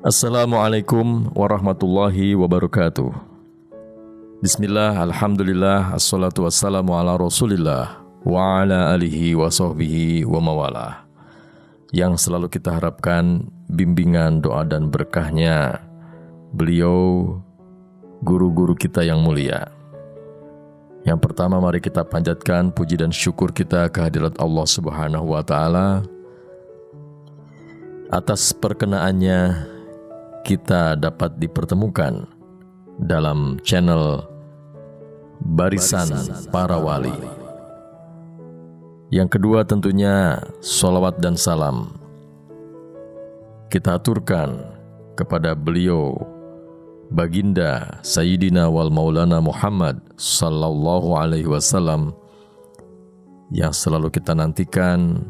Assalamualaikum warahmatullahi wabarakatuh. Bismillah, alhamdulillah, assalatu wassalamu ala rasulillah wa ala alihi wa sahbihi wa mawalah. Yang selalu kita harapkan bimbingan, doa dan berkahnya beliau, guru-guru kita yang mulia. Yang pertama, mari kita panjatkan puji dan syukur kita kehadirat Allah Subhanahu wa Ta'ala atas perkenaannya kita dapat dipertemukan dalam channel Barisan Para Wali. Yang kedua tentunya sholawat dan salam kita aturkan kepada beliau Baginda Sayyidina wal Maulana Muhammad sallallahu alaihi wasallam yang selalu kita nantikan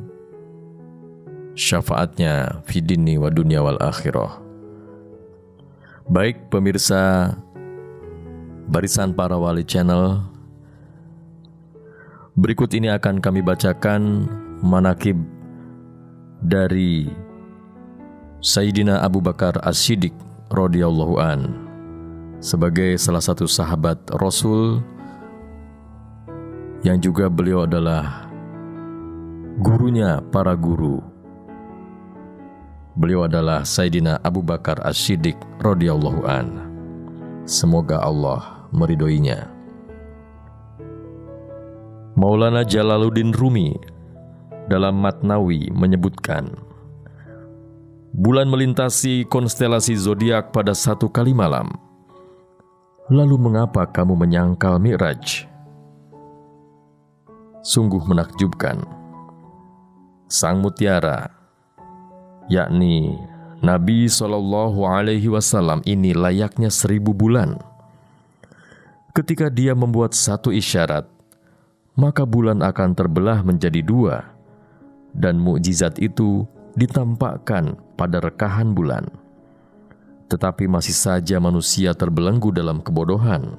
syafaatnya fi dini wa dunya wal akhirah. Baik pemirsa Barisan Para Wali Channel, berikut ini akan kami bacakan manaqib dari Sayyidina Abu Bakar As-Siddiq radhiyallahu an sebagai salah satu sahabat Rasul yang juga beliau adalah gurunya para guru. Beliau adalah Sayyidina Abu Bakar As-Siddiq radhiyallahu an. Semoga Allah meridhoinya. Maulana Jalaluddin Rumi dalam Matnawi menyebutkan, bulan melintasi konstelasi zodiak pada satu kali malam. Lalu mengapa kamu menyangkal Mi'raj? Sungguh menakjubkan. Sang mutiara, yakni Nabi SAW ini layaknya 1000 bulan. Ketika dia membuat satu isyarat, maka bulan akan terbelah menjadi 2, dan mukjizat itu ditampakkan pada rekahan bulan. Tetapi masih saja manusia terbelenggu dalam kebodohan.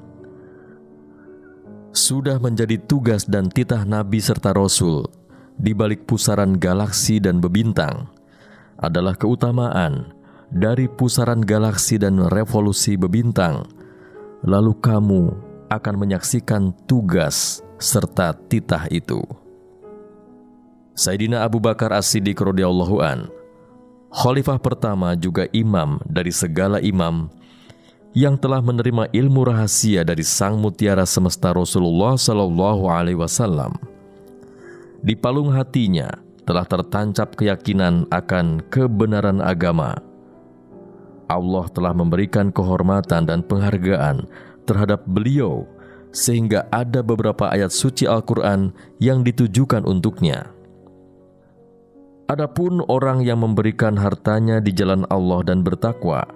Sudah menjadi tugas dan titah Nabi serta Rasul di balik pusaran galaksi dan bebintang adalah keutamaan dari pusaran galaksi dan revolusi bebintang. Lalu kamu akan menyaksikan tugas serta titah itu. Sayyidina Abu Bakar As-Siddiq radhiyallahu an, khalifah pertama juga imam dari segala imam yang telah menerima ilmu rahasia dari sang mutiara semesta Rasulullah sallallahu alaihi wasallam. Di palung hatinya telah tertancap keyakinan akan kebenaran agama. Allah telah memberikan kehormatan dan penghargaan terhadap beliau sehingga ada beberapa ayat suci Al-Quran yang ditujukan untuknya. Adapun orang yang memberikan hartanya di jalan Allah dan bertakwa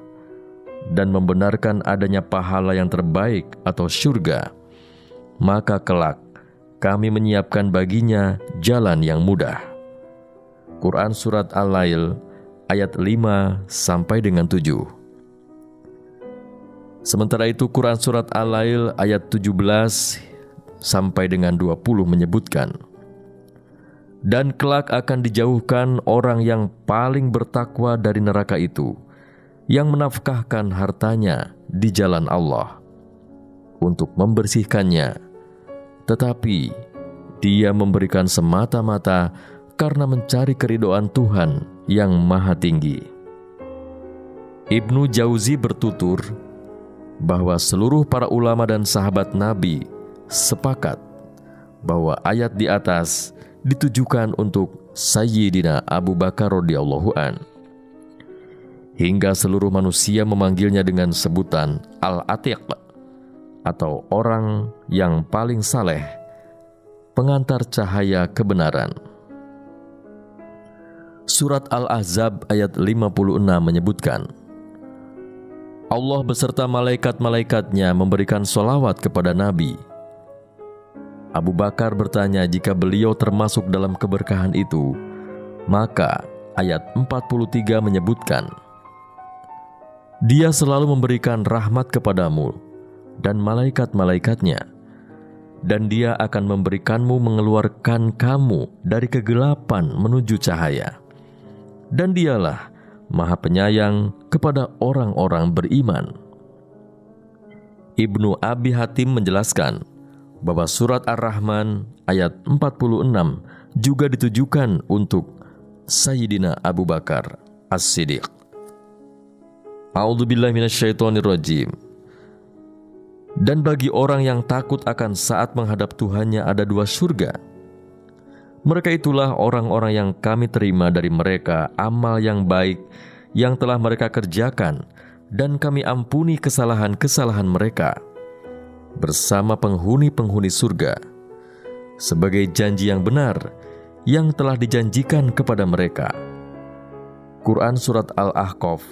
dan membenarkan adanya pahala yang terbaik atau syurga, maka kelak kami menyiapkan baginya jalan yang mudah. Quran Surat Al-Lail ayat 5 sampai dengan 7. Sementara itu Quran Surat Al-Lail ayat 17 sampai dengan 20 menyebutkan, dan kelak akan dijauhkan orang yang paling bertakwa dari neraka itu, yang menafkahkan hartanya di jalan Allah untuk membersihkannya, tetapi dia memberikan semata-mata karena mencari keridhaan Tuhan yang Maha Tinggi. Ibnu Jauzi bertutur bahwa seluruh para ulama dan sahabat Nabi sepakat bahwa ayat di atas ditujukan untuk Sayyidina Abu Bakar radhiyallahu an. Hingga seluruh manusia memanggilnya dengan sebutan Al-Atiq atau orang yang paling saleh, pengantar cahaya kebenaran. Surat Al-Ahzab ayat 56 menyebutkan, Allah beserta malaikat-malaikatnya memberikan sholawat kepada Nabi. Abu Bakar bertanya jika beliau termasuk dalam keberkahan itu, maka ayat 43 menyebutkan, Dia selalu memberikan rahmat kepadamu dan malaikat-malaikatnya, dan Dia akan memberikanmu mengeluarkan kamu dari kegelapan menuju cahaya. Dan Dialah Maha Penyayang kepada orang-orang beriman. Ibnu Abi Hatim menjelaskan bahwa surat Ar-Rahman ayat 46 juga ditujukan untuk Sayyidina Abu Bakar As-Siddiq. A'udzubillahi minasyaitonirrajim. Dan bagi orang yang takut akan saat menghadap Tuhannya ada 2 surga. Mereka itulah orang-orang yang kami terima dari mereka amal yang baik yang telah mereka kerjakan, dan kami ampuni kesalahan-kesalahan mereka bersama penghuni-penghuni surga sebagai janji yang benar yang telah dijanjikan kepada mereka. Quran Surat Al-Ahqaf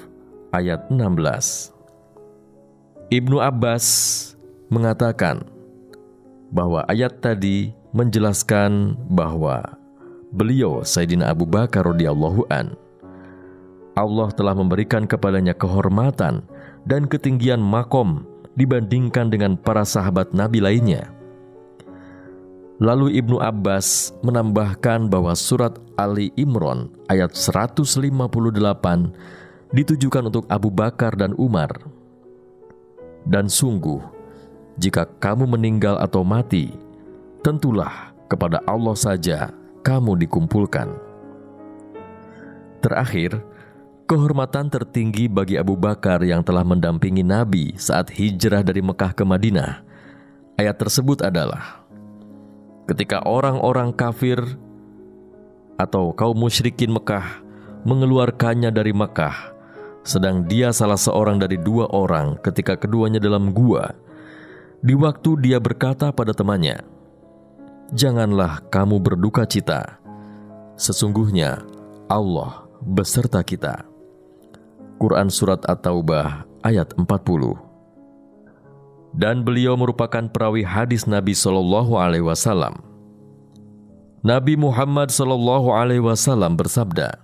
ayat 16. Ibnu Abbas mengatakan bahwa ayat tadi menjelaskan bahwa beliau Sayyidina Abu Bakar radhiyallahu an, Allah telah memberikan kepadanya kehormatan dan ketinggian makom dibandingkan dengan para sahabat Nabi lainnya. Lalu Ibnu Abbas menambahkan bahwa surat Ali Imran ayat 158 ditujukan untuk Abu Bakar dan Umar. Dan sungguh, jika kamu meninggal atau mati, tentulah kepada Allah saja kamu dikumpulkan. Terakhir, kehormatan tertinggi bagi Abu Bakar yang telah mendampingi Nabi saat hijrah dari Mekah ke Madinah. Ayat tersebut adalah ketika orang-orang kafir atau kaum musyrikin Mekah mengeluarkannya dari Mekah, sedang dia salah seorang dari 2 orang ketika keduanya dalam gua. Di waktu dia berkata pada temannya, "Janganlah kamu berduka cita, sesungguhnya Allah beserta kita." Quran Surat At-Taubah ayat 40. Dan beliau merupakan perawi hadis Nabi SAW. Nabi Muhammad SAW bersabda,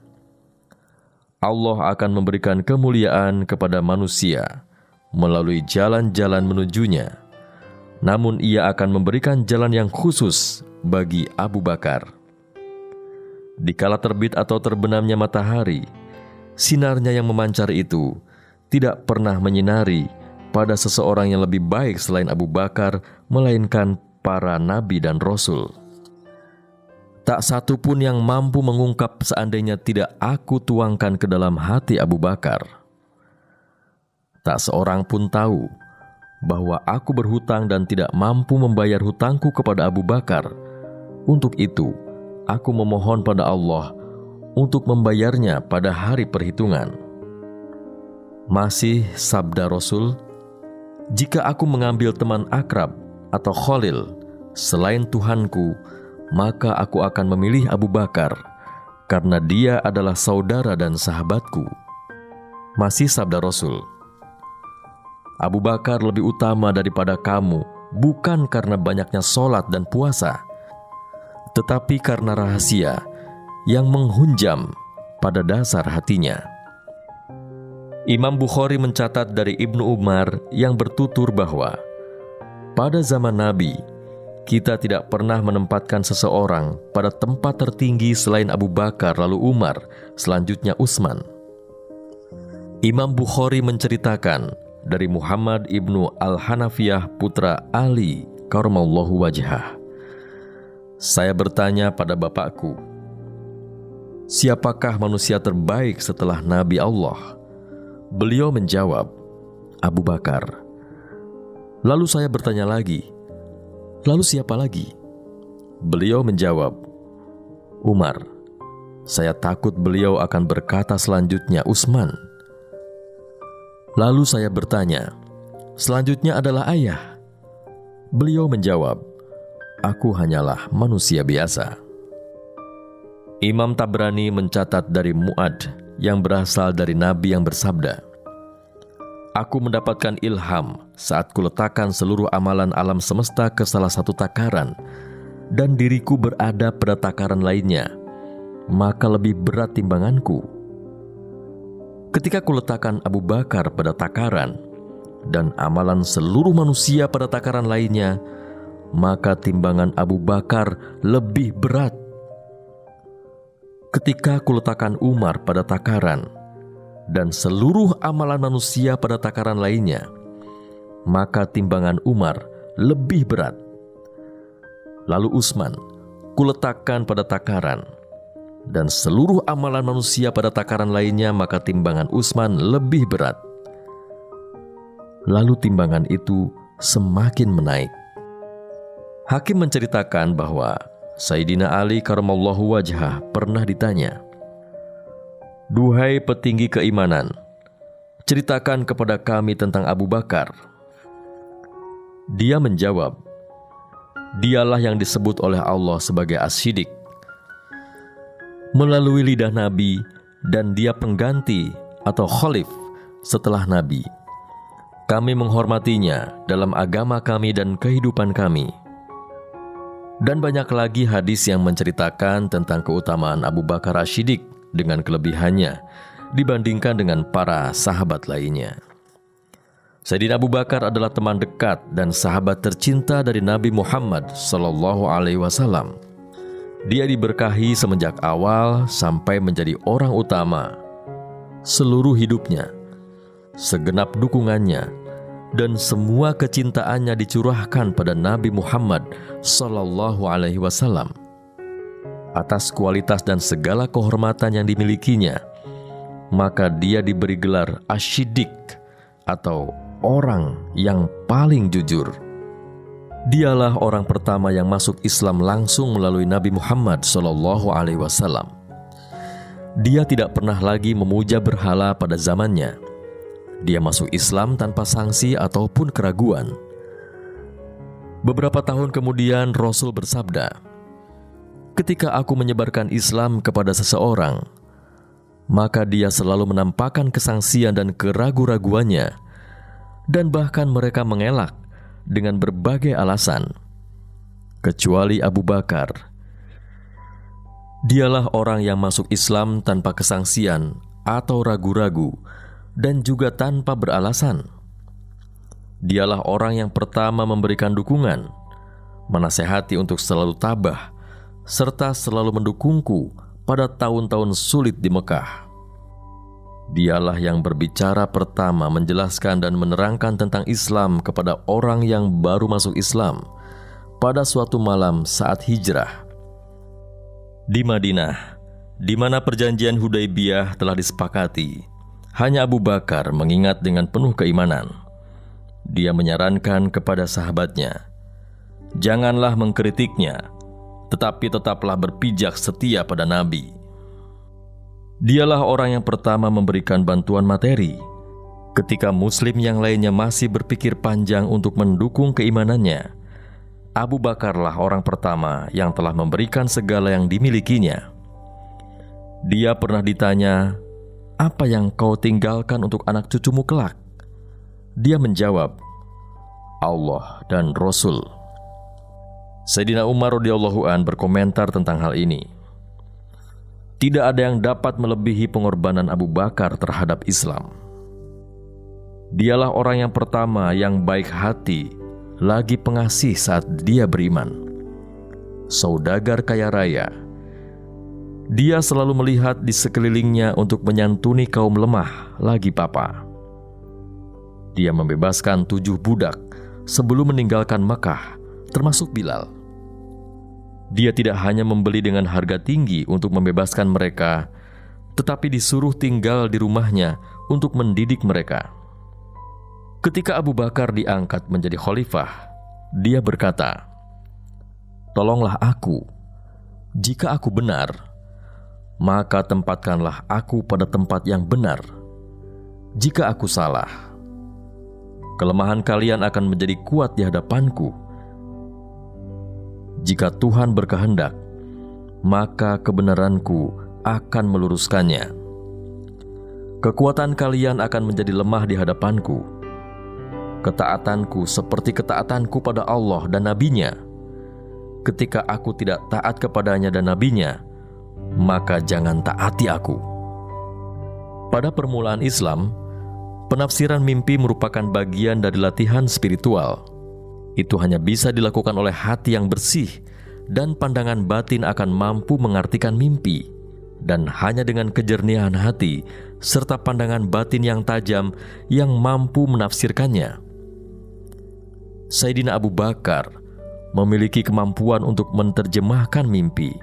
Allah akan memberikan kemuliaan kepada manusia melalui jalan-jalan menujunya. Namun ia akan memberikan jalan yang khusus bagi Abu Bakar. Dikala terbit atau terbenamnya matahari, sinarnya yang memancar itu tidak pernah menyinari pada seseorang yang lebih baik selain Abu Bakar, melainkan para nabi dan rasul. Tak satu pun yang mampu mengungkap seandainya tidak aku tuangkan ke dalam hati Abu Bakar. Tak seorang pun tahu bahwa aku berhutang dan tidak mampu membayar hutangku kepada Abu Bakar. Untuk itu, aku memohon pada Allah untuk membayarnya pada hari perhitungan. Masih sabda Rasul, jika aku mengambil teman akrab atau khalil selain Tuhanku, maka aku akan memilih Abu Bakar, karena dia adalah saudara dan sahabatku. Masih sabda Rasul, Abu Bakar lebih utama daripada kamu, bukan karena banyaknya sholat dan puasa, tetapi karena rahasia yang menghunjam pada dasar hatinya. Imam Bukhari mencatat dari Ibnu Umar yang bertutur bahwa pada zaman Nabi, kita tidak pernah menempatkan seseorang pada tempat tertinggi selain Abu Bakar, lalu Umar, selanjutnya Utsman. Imam Bukhari menceritakan dari Muhammad ibnu Al-Hanafiyah putra Ali karramallahu wajhah, saya bertanya pada bapakku, siapakah manusia terbaik setelah Nabi Allah? Beliau menjawab, Abu Bakar. Lalu saya bertanya lagi, lalu siapa lagi? Beliau menjawab, Umar. Saya takut beliau akan berkata selanjutnya Utsman. Lalu saya bertanya, selanjutnya adalah ayah. Beliau menjawab, aku hanyalah manusia biasa. Imam Tabrani mencatat dari Mu'ad yang berasal dari Nabi yang bersabda, aku mendapatkan ilham saat kuletakkan seluruh amalan alam semesta ke salah satu takaran, dan diriku berada pada takaran lainnya, maka lebih berat timbanganku. Ketika kuletakkan Abu Bakar pada takaran, dan amalan seluruh manusia pada takaran lainnya, maka timbangan Abu Bakar lebih berat. Ketika kuletakkan Umar pada takaran, dan seluruh amalan manusia pada takaran lainnya, maka timbangan Umar lebih berat. Lalu Utsman kuletakkan pada takaran, dan seluruh amalan manusia pada takaran lainnya, maka timbangan Utsman lebih berat. Lalu timbangan itu semakin menaik. Hakim menceritakan bahwa Sayyidina Ali karamallahu wajhah pernah ditanya, "Duhai petinggi keimanan, ceritakan kepada kami tentang Abu Bakar." Dia menjawab, "Dialah yang disebut oleh Allah sebagai As-Siddiq melalui lidah Nabi, dan dia pengganti atau khalif setelah Nabi. Kami menghormatinya dalam agama kami dan kehidupan kami." Dan banyak lagi hadis yang menceritakan tentang keutamaan Abu Bakar As-Siddiq dengan kelebihannya dibandingkan dengan para sahabat lainnya. Sayyidina Abu Bakar adalah teman dekat dan sahabat tercinta dari Nabi Muhammad SAW. Dia diberkahi semenjak awal sampai menjadi orang utama. Seluruh hidupnya, segenap dukungannya, dan semua kecintaannya dicurahkan pada Nabi Muhammad SAW. Atas kualitas dan segala kehormatan yang dimilikinya, maka dia diberi gelar Asy-Siddiq atau orang yang paling jujur. Dialah orang pertama yang masuk Islam langsung melalui Nabi Muhammad SAW. Dia tidak pernah lagi memuja berhala pada zamannya. Dia masuk Islam tanpa sanksi ataupun keraguan. Beberapa tahun kemudian Rasul bersabda, "Ketika aku menyebarkan Islam kepada seseorang, maka dia selalu menampakkan kesangsian dan keragu-raguannya, dan bahkan mereka mengelak dengan berbagai alasan, kecuali Abu Bakar. Dialah orang yang masuk Islam tanpa kesangsian atau ragu-ragu, dan juga tanpa beralasan. Dialah orang yang pertama memberikan dukungan, menasehati untuk selalu tabah, serta selalu mendukungku pada tahun-tahun sulit di Mekah. Dialah yang berbicara pertama menjelaskan dan menerangkan tentang Islam kepada orang yang baru masuk Islam pada suatu malam saat hijrah di Madinah, di mana perjanjian Hudaibiyah telah disepakati. Hanya Abu Bakar mengingat dengan penuh keimanan. Dia menyarankan kepada sahabatnya, "Janganlah mengkritiknya, tetapi tetaplah berpijak setia pada Nabi." Dialah orang yang pertama memberikan bantuan materi ketika muslim yang lainnya masih berpikir panjang untuk mendukung keimanannya. Abu Bakarlah orang pertama yang telah memberikan segala yang dimilikinya. Dia pernah ditanya, "Apa yang kau tinggalkan untuk anak cucumu kelak?" Dia menjawab, "Allah dan Rasul." Sayyidina Umar radhiyallahu an berkomentar tentang hal ini. Tidak ada yang dapat melebihi pengorbanan Abu Bakar terhadap Islam. Dialah orang yang pertama yang baik hati, lagi pengasih saat dia beriman. Saudagar kaya raya, dia selalu melihat di sekelilingnya untuk menyantuni kaum lemah lagi papa. Dia membebaskan 7 budak sebelum meninggalkan Mekah, termasuk Bilal. Dia tidak hanya membeli dengan harga tinggi untuk membebaskan mereka, tetapi disuruh tinggal di rumahnya untuk mendidik mereka. Ketika Abu Bakar diangkat menjadi khalifah, dia berkata, "Tolonglah aku. Jika aku benar, maka tempatkanlah aku pada tempat yang benar. Jika aku salah, kelemahan kalian akan menjadi kuat di hadapanku. Jika Tuhan berkehendak, maka kebenaranku akan meluruskannya. Kekuatan kalian akan menjadi lemah di hadapanku. Ketaatanku seperti ketaatanku pada Allah dan Nabi-Nya. Ketika aku tidak taat kepadanya dan Nabi-Nya, maka jangan taati aku." Pada permulaan Islam, penafsiran mimpi merupakan bagian dari latihan spiritual. Itu hanya bisa dilakukan oleh hati yang bersih, dan pandangan batin akan mampu mengartikan mimpi. dan hanya dengan kejernihan hati serta pandangan batin yang tajam yang mampu menafsirkannya. Sayyidina Abu Bakar memiliki kemampuan untuk menerjemahkan mimpi.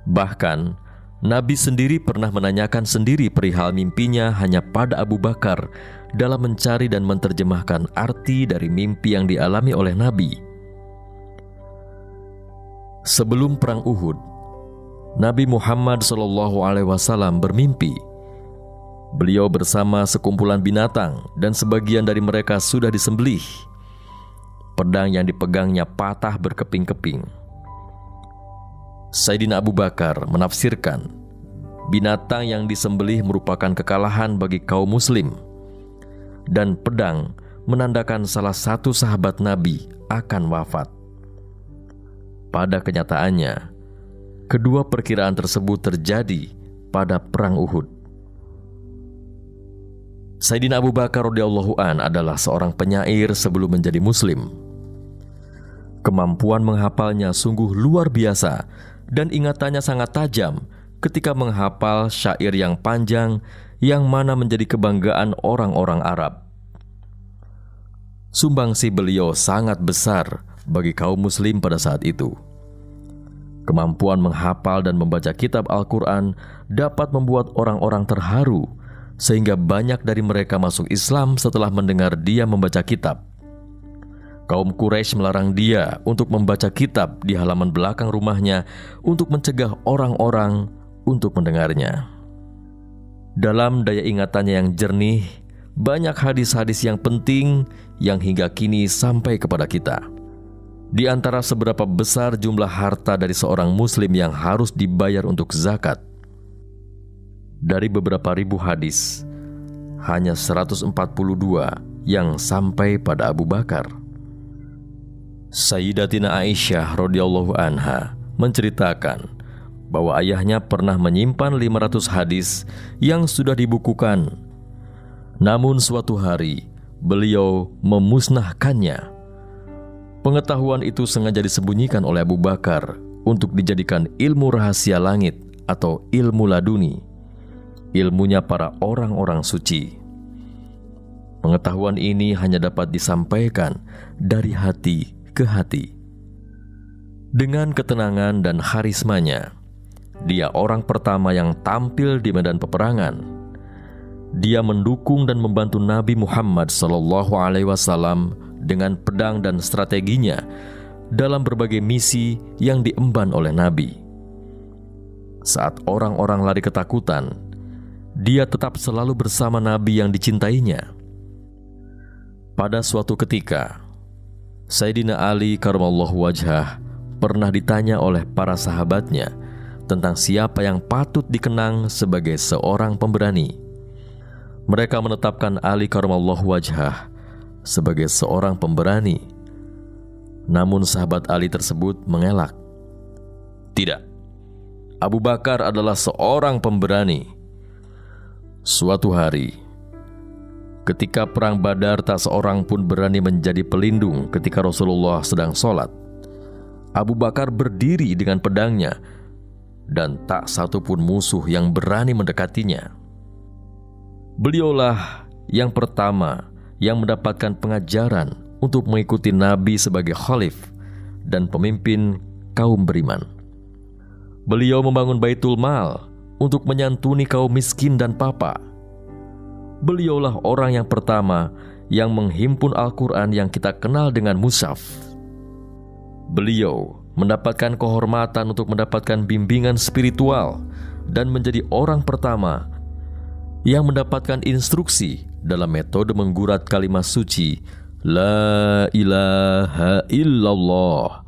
Bahkan, Nabi sendiri pernah menanyakan sendiri perihal mimpinya hanya pada Abu Bakar dalam mencari dan menerjemahkan arti dari mimpi yang dialami oleh Nabi. Sebelum Perang Uhud, Nabi Muhammad SAW bermimpi. Beliau bersama sekumpulan binatang dan sebagian dari mereka sudah disembelih. Pedang yang dipegangnya patah berkeping-keping. Sayyidina Abu Bakar menafsirkan, binatang yang disembelih merupakan kekalahan bagi kaum muslim, dan pedang menandakan salah satu sahabat Nabi akan wafat. Pada kenyataannya, kedua perkiraan tersebut terjadi pada Perang Uhud. Sayyidina Abu Bakar radhiyallahu an adalah seorang penyair sebelum menjadi muslim. Kemampuan menghafalnya sungguh luar biasa dan ingatannya sangat tajam ketika menghafal syair yang panjang yang mana menjadi kebanggaan orang-orang Arab. Sumbangsi beliau sangat besar bagi kaum muslim pada saat itu. Kemampuan menghafal dan membaca kitab Al-Quran dapat membuat orang-orang terharu, sehingga banyak dari mereka masuk Islam setelah mendengar dia membaca kitab. Kaum Quraisy melarang dia untuk membaca kitab di halaman belakang rumahnya untuk mencegah orang-orang untuk mendengarnya. Dalam daya ingatannya yang jernih, banyak hadis-hadis yang penting yang hingga kini sampai kepada kita. Di antara seberapa besar jumlah harta dari seorang muslim yang harus dibayar untuk zakat. Dari beberapa ribu hadis, hanya 142 yang sampai pada Abu Bakar. Sayyidatina Aisyah radhiyallahu anha menceritakan bahwa ayahnya pernah menyimpan 500 hadis yang sudah dibukukan. Namun suatu hari beliau memusnahkannya. Pengetahuan itu sengaja disembunyikan oleh Abu Bakar untuk dijadikan ilmu rahasia langit atau ilmu laduni, ilmunya para orang-orang suci. Pengetahuan ini hanya dapat disampaikan dari hati ke hati. Dengan ketenangan dan harismanya, dia orang pertama yang tampil di medan peperangan. Dia mendukung dan membantu Nabi Muhammad SAW dengan pedang dan strateginya dalam berbagai misi yang diemban oleh Nabi. Saat orang-orang lari ketakutan, dia tetap selalu bersama Nabi yang dicintainya. Pada suatu ketika, Sayyidina Ali karramallahu wajhah pernah ditanya oleh para sahabatnya tentang siapa yang patut dikenang sebagai seorang pemberani. Mereka menetapkan Ali karramallahu wajhah sebagai seorang pemberani. Namun sahabat Ali tersebut mengelak. Tidak, Abu Bakar adalah seorang pemberani. Suatu hari, ketika perang Badar, tak seorang pun berani menjadi pelindung ketika Rasulullah sedang sholat. Abu Bakar berdiri dengan pedangnya, dan tak satu pun musuh yang berani mendekatinya. Beliaulah yang pertama yang mendapatkan pengajaran untuk mengikuti Nabi sebagai khalif dan pemimpin kaum beriman. Beliau membangun Baitul Mal untuk menyantuni kaum miskin dan papa. Beliaulah orang yang pertama yang menghimpun Al-Quran yang kita kenal dengan mushaf. Beliau mendapatkan kehormatan untuk mendapatkan bimbingan spiritual dan menjadi orang pertama yang mendapatkan instruksi dalam metode menggurat kalimat suci La ilaha illallah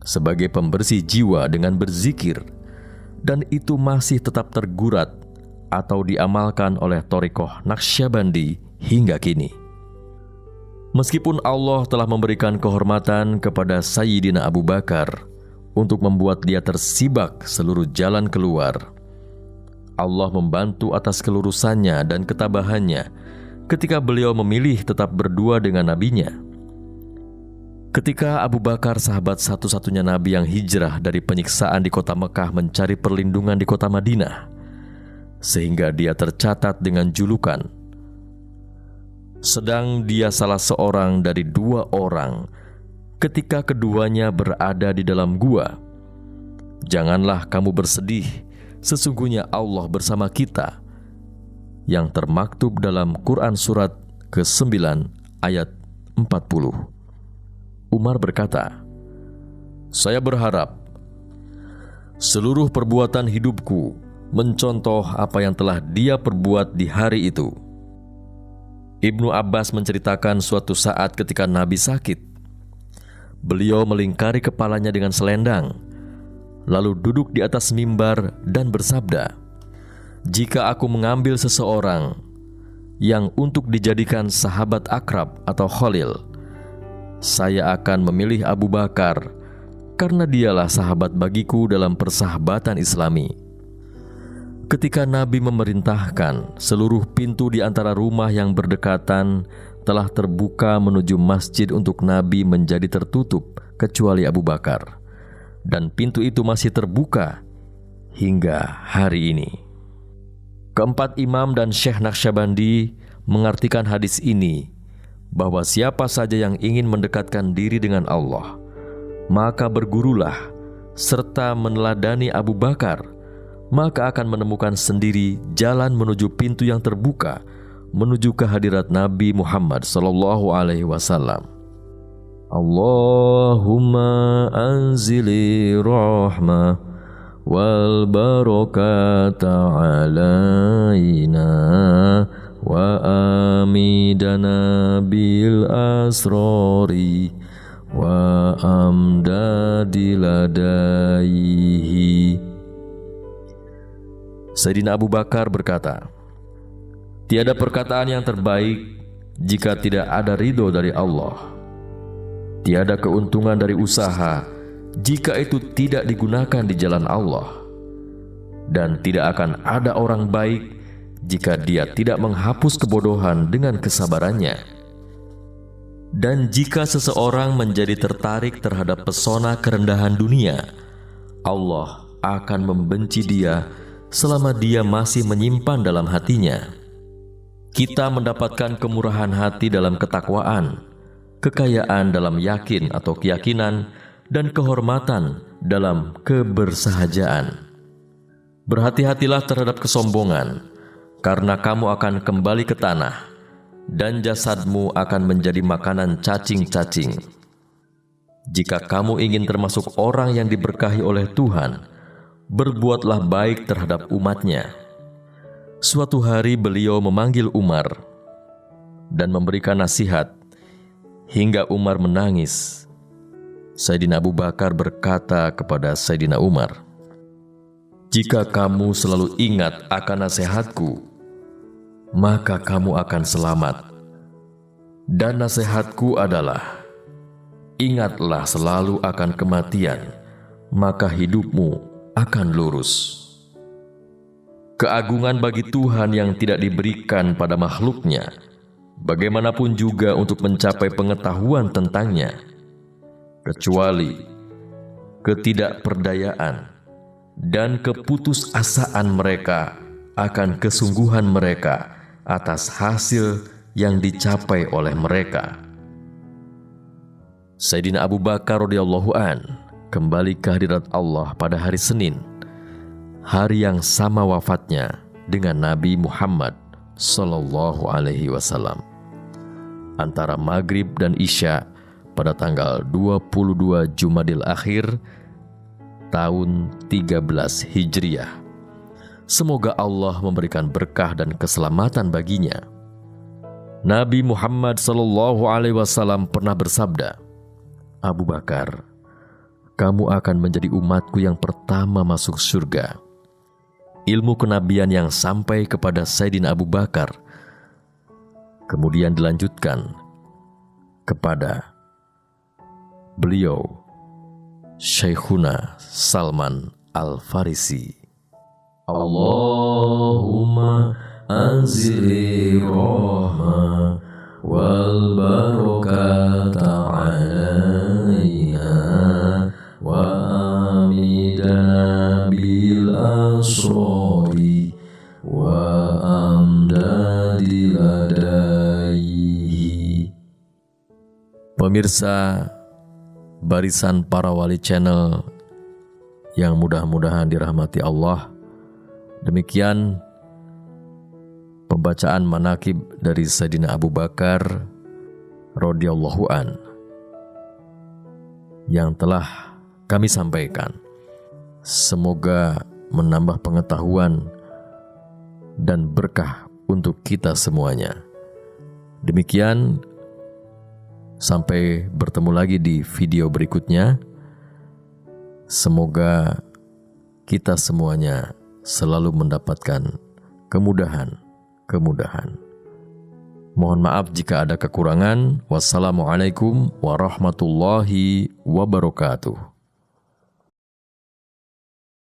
sebagai pembersih jiwa dengan berzikir, dan itu masih tetap tergurat atau diamalkan oleh Thariqah Naqsyabandi hingga kini. Meskipun Allah telah memberikan kehormatan kepada Sayyidina Abu Bakar untuk membuat dia tersibak seluruh jalan keluar, Allah membantu atas kelurusannya dan ketabahannya ketika beliau memilih tetap berdua dengan nabinya. Ketika Abu Bakar, sahabat satu-satunya Nabi yang hijrah dari penyiksaan di kota Mekah, mencari perlindungan di kota Madinah, sehingga dia tercatat dengan julukan, sedang dia salah seorang dari 2 orang ketika keduanya berada di dalam gua. Janganlah kamu bersedih, sesungguhnya Allah bersama kita, yang termaktub dalam Quran surat ke-9 ayat 40. Umar berkata, saya berharap seluruh perbuatan hidupku mencontoh apa yang telah dia perbuat di hari itu. Ibnu Abbas menceritakan suatu saat ketika Nabi sakit, beliau melingkari kepalanya dengan selendang, lalu duduk di atas mimbar dan bersabda, jika aku mengambil seseorang yang untuk dijadikan sahabat akrab atau khalil, saya akan memilih Abu Bakar, karena dialah sahabat bagiku dalam persahabatan Islami. Ketika Nabi memerintahkan, seluruh pintu di antara rumah yang berdekatan telah terbuka menuju masjid untuk Nabi menjadi tertutup, kecuali Abu Bakar. Dan pintu itu masih terbuka hingga hari ini. Keempat imam dan Syekh Naqsyabandi mengartikan hadis ini, bahwa siapa saja yang ingin mendekatkan diri dengan Allah, maka bergurulah serta meneladani Abu Bakar, maka akan menemukan sendiri jalan menuju pintu yang terbuka menuju kehadirat Nabi Muhammad sallallahu alaihi wasallam. Allahumma anzili rahmah wal barakata alaina wa amidana bil asrori wa amdadiladaihi. Sayyidina Abu Bakar berkata, tiada perkataan yang terbaik jika tidak ada ridho dari Allah. Tiada keuntungan dari usaha jika itu tidak digunakan di jalan Allah. Dan tidak akan ada orang baik jika dia tidak menghapus kebodohan dengan kesabarannya. Dan jika seseorang menjadi tertarik terhadap pesona kerendahan dunia, Allah akan membenci dia selama dia masih menyimpan dalam hatinya. Kita mendapatkan kemurahan hati dalam ketakwaan, kekayaan dalam yakin atau keyakinan, dan kehormatan dalam kebersahajaan. Berhati-hatilah terhadap kesombongan, karena kamu akan kembali ke tanah, dan jasadmu akan menjadi makanan cacing-cacing. Jika kamu ingin termasuk orang yang diberkahi oleh Tuhan, berbuatlah baik terhadap umatnya. Suatu hari beliau memanggil Umar dan memberikan nasihat, hingga Umar menangis. Sayyidina Abu Bakar berkata kepada Sayyidina Umar, jika kamu selalu ingat akan nasihatku, maka kamu akan selamat. Dan nasihatku adalah, ingatlah selalu akan kematian, maka hidupmu akan lurus. Keagungan bagi Tuhan yang tidak diberikan pada makhluknya, bagaimanapun juga untuk mencapai pengetahuan tentangnya, kecuali ketidakperdayaan dan keputusasaan mereka akan kesungguhan mereka atas hasil yang dicapai oleh mereka. Sayyidina Abu Bakar radhiyallahu an kembali ke hadirat Allah pada hari Senin, hari yang sama wafatnya dengan Nabi Muhammad sallallahu alaihi wasallam, antara maghrib dan isya pada tanggal 22 Jumadil Akhir tahun 13 Hijriah. Semoga Allah memberikan berkah dan keselamatan baginya. Nabi Muhammad sallallahu alaihi wasallam pernah bersabda, Abu Bakar, kamu akan menjadi umatku yang pertama masuk surga. Ilmu kenabian yang sampai kepada Sayyidina Abu Bakar kemudian dilanjutkan kepada beliau, Syekhuna Salman Al-Farisi. Allahumma anzili rahmah wal barakata alaina wa amidana bil asrori wa amdadil adaihi. Pemirsa barisan para wali channel yang mudah-mudahan dirahmati Allah, demikian pembacaan manaqib dari Sayyidina Abu Bakar radhiyallahu an yang telah kami sampaikan. Semoga menambah pengetahuan dan berkah untuk kita semuanya. Demikian, sampai bertemu lagi di video berikutnya. Semoga kita semuanya selalu mendapatkan kemudahan. Mohon maaf jika ada kekurangan. Wassalamualaikum warahmatullahi wabarakatuh.